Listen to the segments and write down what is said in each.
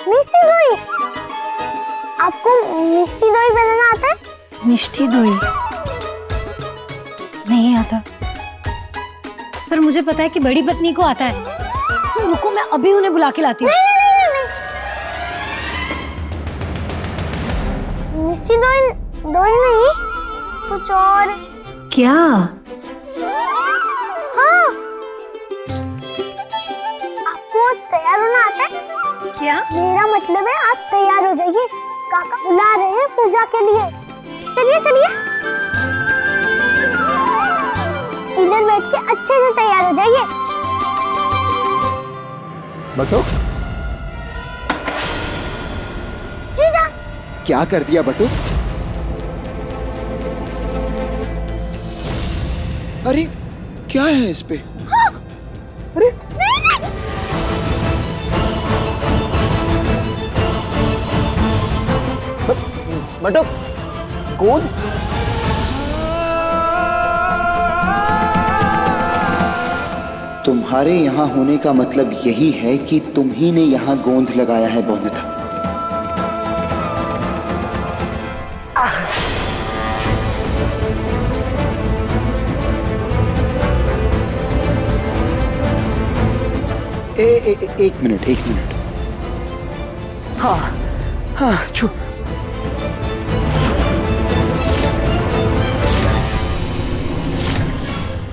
मिष्टी दोई। आपको मिष्टी दोई बनाना आता है? मिष्टी दोई नहीं आता, पर मुझे पता है कि बड़ी पत्नी को आता है। तो रुको, मैं अभी उन्हें बुला के लाती हूँ। मिष्टी दोई दोई नहीं, कुछ और। क्या? हाँ, आपको तैयार होना आता है? क्या? मेरा मतलब है आप तैयार हो जाइए, काका बुला रहे हैं पूजा के लिए। चलिए चलिए, इधर बैठ के अच्छे से तैयार हो जाइए। बटू, जीजा, क्या कर दिया बटू? अरे क्या है इस पे? हाँ। अरे नहीं। बटू, कौन? तुम्हारे यहाँ होने का मतलब यही है कि तुम ही ने यहाँ गोंद लगाया है बोंदता। एक मिनट, एक मिनट। हाँ हाँ, चुप।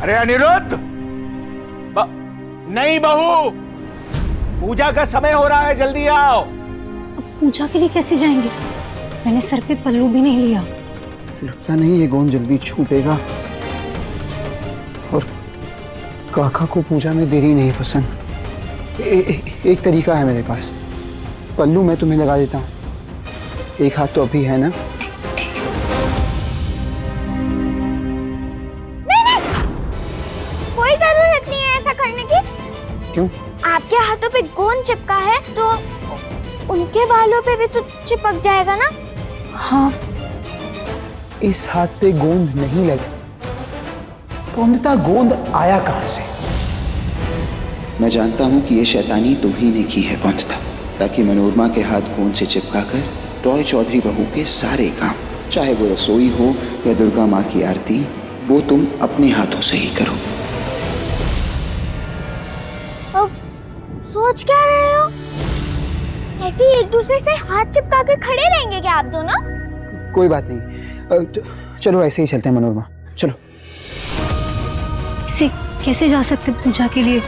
अरे अनिरुद्ध, नहीं बहू, पूजा का समय हो रहा है, जल्दी आओ। अब पूजा के लिए कैसे जाएंगे? मैंने सर पे पल्लू भी नहीं लिया। लगता नहीं ये गोंद जल्दी छूटेगा, और काका को पूजा में देरी नहीं पसंद। एक तरीका है मेरे पास, पल्लू मैं तुम्हें लगा देता हूँ, एक हाथ तो अभी है ना। कोई जरूरत नहीं है ऐसा करने की। क्यों? आपके हाथों पे गोंद चिपका है तो उनके बालों पे भी तो चिपक जाएगा ना। हाँ, इस हाथ पे गोंद नहीं लगा, पूर्णतः गोंद आया कहां से? मैं जानता हूं कि ये शैतानी तुम्ही ने की है पूर्णतः, ताकि मनोरमा के हाथ गोंद से चिपकाकर रॉय चौधरी बहू के सारे काम, चाहे वो रसोई हो या दुर्गा माँ की आरती, वो तुम अपने हाथों से ही करो। अब सोच क्या रहे हो? ऐसे ही एक दूसरे से हाथ चिपका के खड़े रहेंगे क्या आप दोनों? कोई बात नहीं, चलो ऐसे ही चलते हैं मनोरमा, चलो। इसे कैसे जा सकते पूजा के लिए?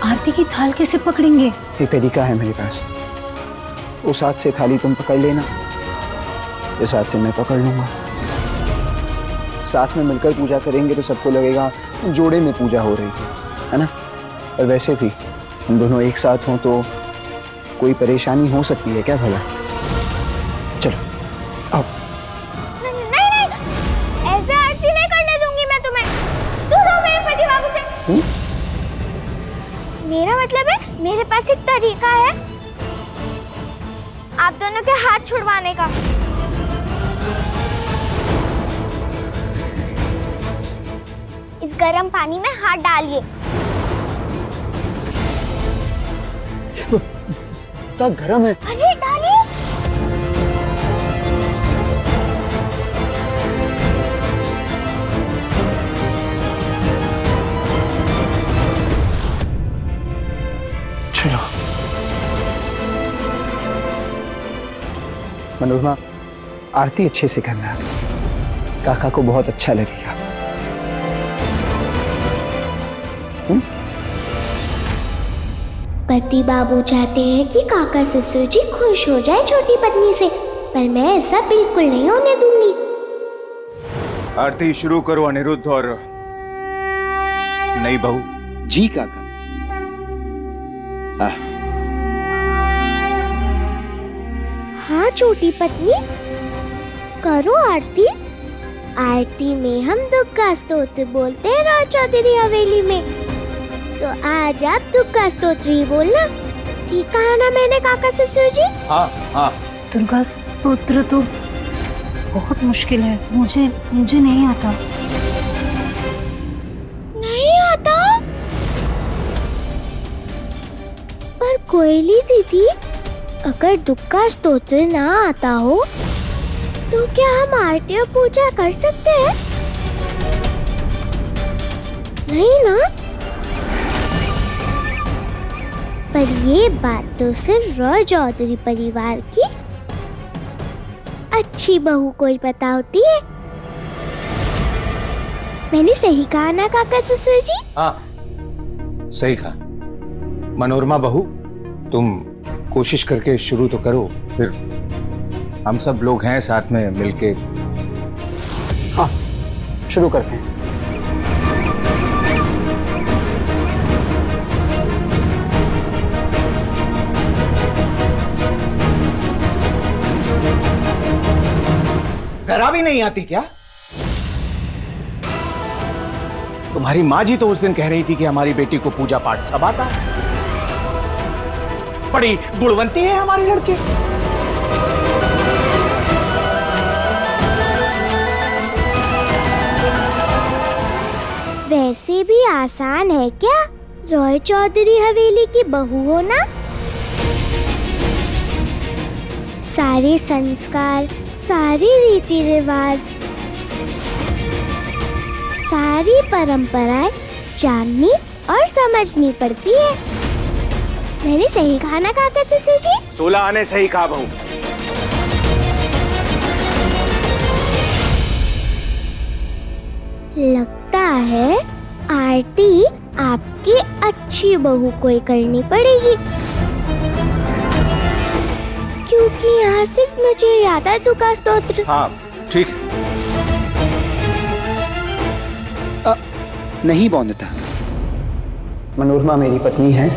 आरती की थाल कैसे पकड़ेंगे? एक तरीका है मेरे पास, उस हाथ से थाली तुम पकड़ लेना, इस हाथ से मैं पकड़ लूंगा, साथ में मिलकर पूजा करेंगे तो सबको लगेगा जोड़े में पूजा हो रही है ना। और वैसे भी हम दोनों एक साथ हों तो कोई परेशानी हो सकती है क्या भला? चलो आओ। नहीं, ऐसे आरती नहीं करने दूंगी मैं तुम्हें। दूर हो मेरे पति बाबू से। मेरा मतलब है मेरे पास एक तरीका है आप दोनों के हाथ छुड़वाने का। इस गर्म पानी में हाथ डालिए। क्या गरम है? अरे डालिए। चलो मनोरमा, आरती अच्छे से करना, काका को बहुत अच्छा लगेगा। पति बाबू चाहते हैं कि काका ससुर जी खुश हो जाए छोटी पत्नी से, पर मैं ऐसा बिल्कुल नहीं होने दूंगी। आरती शुरू करो अनिरुद्ध और नहीं बहू। जी काका। हाँ छोटी पत्नी, करो आरती। आरती में हम दुख का स्तोत्र बोलते हैं रॉय चौधरी हवेली में, तो आज आप दुख का स्तोत्र ही बोलना, ठीक कहा ना मैंने काका ससुर जी? हाँ हाँ। दुर्गा स्तोत्र तो बहुत मुश्किल है, मुझे नहीं आता। नहीं आता? पर कोयली दीदी अगर दुख का स्तोत्र ना आता हो तो क्या हम आरती और पूजा कर सकते हैं? नहीं ना? पर ये बात तो सिर्फ रॉय चौधरी परिवार की अच्छी बहू को ही पता होती है। मैंने सही कहा ना काका ससुर जी? हाँ, सही कहा। मनोरमा बहू, तुम कोशिश करके शुरू तो करो, फिर हम सब लोग हैं साथ में मिलके। हाँ, शुरू करते हैं। जरा भी नहीं आती क्या? तुम्हारी माँ जी तो उस दिन कह रही थी कि हमारी बेटी को पूजा पाठ सब आता है, बड़ी गुणवंती है हमारी लड़की। वैसे भी आसान है क्या रॉय चौधरी हवेली की बहू होना? सारे संस्कार, सारी रीति रिवाज, सारी परंपराएं जाननी और समझनी पड़ती है। मैंने सही कहा ना काका ससुर जी? 16 आने सही कहा बहू। लगता है आरती आपकी अच्छी बहू को ही करनी पड़ेगी, क्योंकि यहाँ सिर्फ मुझे याद है दुखा स्तोत्र। हाँ ठीक। नहीं बौंदता, मनोरमा मेरी पत्नी है,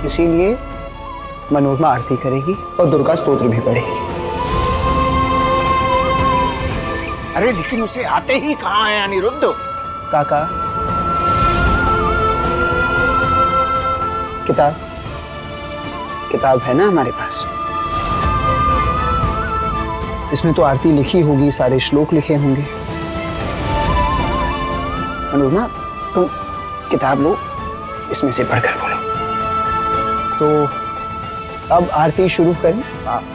इसीलिए मनोरमा आरती करेगी और दुर्गा स्तोत्र भी पढ़ेगी। अरे लेकिन उसे आते ही कहाँ है अनिरुद्ध? काका, किताब है ना हमारे पास, इसमें तो आरती लिखी होगी, सारे श्लोक लिखे होंगे। मनोरमा, तुम किताब लो, इसमें से पढ़कर बोलो। तो अब आरती शुरू करें?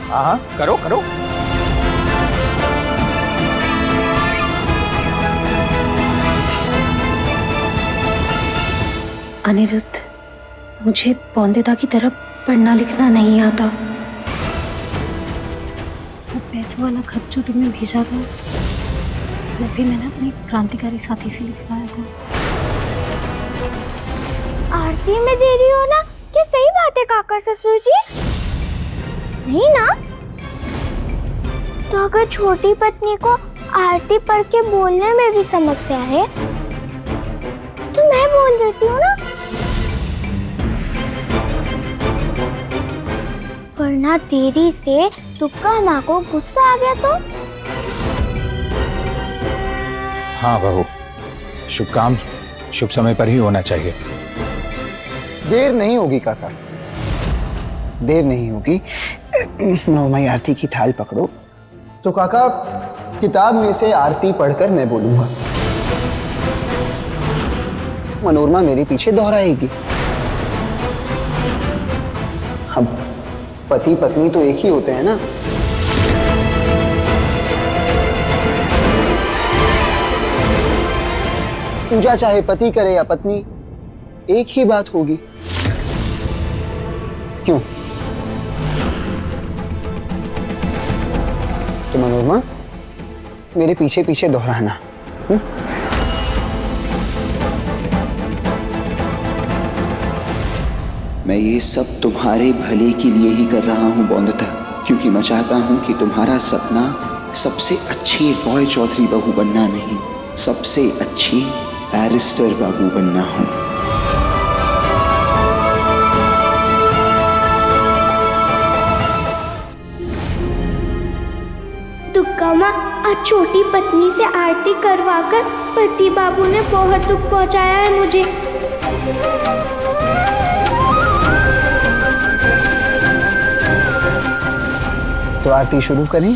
हाँ करो करो। अनिरुद्ध, मुझे बौंदेदा की तरफ पढ़ना लिखना नहीं आता। वो पैसों वाला खत जो तुमने भेजा था, वो भी मैंने अपने क्रांतिकारी साथी से लिखवाया था। आरती में देरी होना क्या सही बात है काका ससुर जी? नहीं ना? तो अगर छोटी पत्नी को आरती पढ़ के बोलने में भी समस्या है तो मैं बोल देती हूँ ना, वरना देरी से दुर्गा माँ को गुस्सा आ गया तो? हाँ बहू, शुभ काम शुभ समय पर ही होना चाहिए। देर नहीं होगी काका, देर नहीं होगी। नौमाई आरती की थाल पकड़ो। तो काका, किताब में से आरती पढ़कर मैं बोलूंगा, मनोरमा मेरे पीछे दोहराएगी। हम पति पत्नी तो एक ही होते हैं ना। पूजा चाहे पति करे या पत्नी, एक ही बात होगी। क्यों? तो मनोरमा, मेरे पीछे पीछे दोहराना। मैं ये सब तुम्हारे भले के लिए ही कर रहा हूं बौंदता, क्योंकि मैं चाहता हूं कि तुम्हारा सपना सबसे अच्छी रॉय चौधरी बहू बनना नहीं, सबसे अच्छी बैरिस्टर बाबू बनना हो। दुर्गा माँ, आज छोटी पत्नी से आरती करवाकर पति बाबू ने बहुत दुख पहुंचाया है मुझे। तो आरती शुरू करें?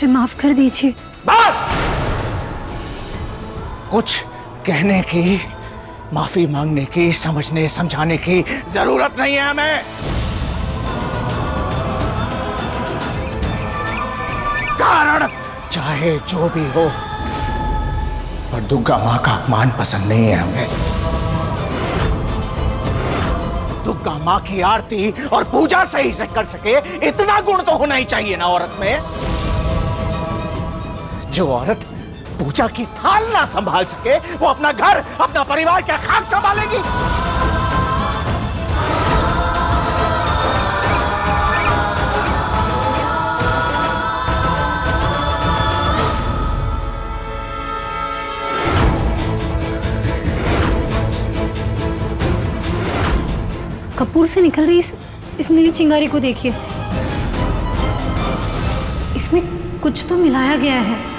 मुझे माफ कर दीजिए। बस, कुछ कहने की, माफी मांगने की, समझने समझाने की जरूरत नहीं है हमें। कारण चाहे जो भी हो, पर दुर्गा मां का अपमान पसंद नहीं है हमें। दुर्गा मां की आरती और पूजा सही से कर सके, इतना गुण तो होना ही चाहिए ना औरत में। जो औरत पूजा की थाल ना संभाल सके, वो अपना घर, अपना परिवार क्या खाक संभालेगी? कपूर से निकल रही इस नीली चिंगारी को देखिए, इसमें कुछ तो मिलाया गया है।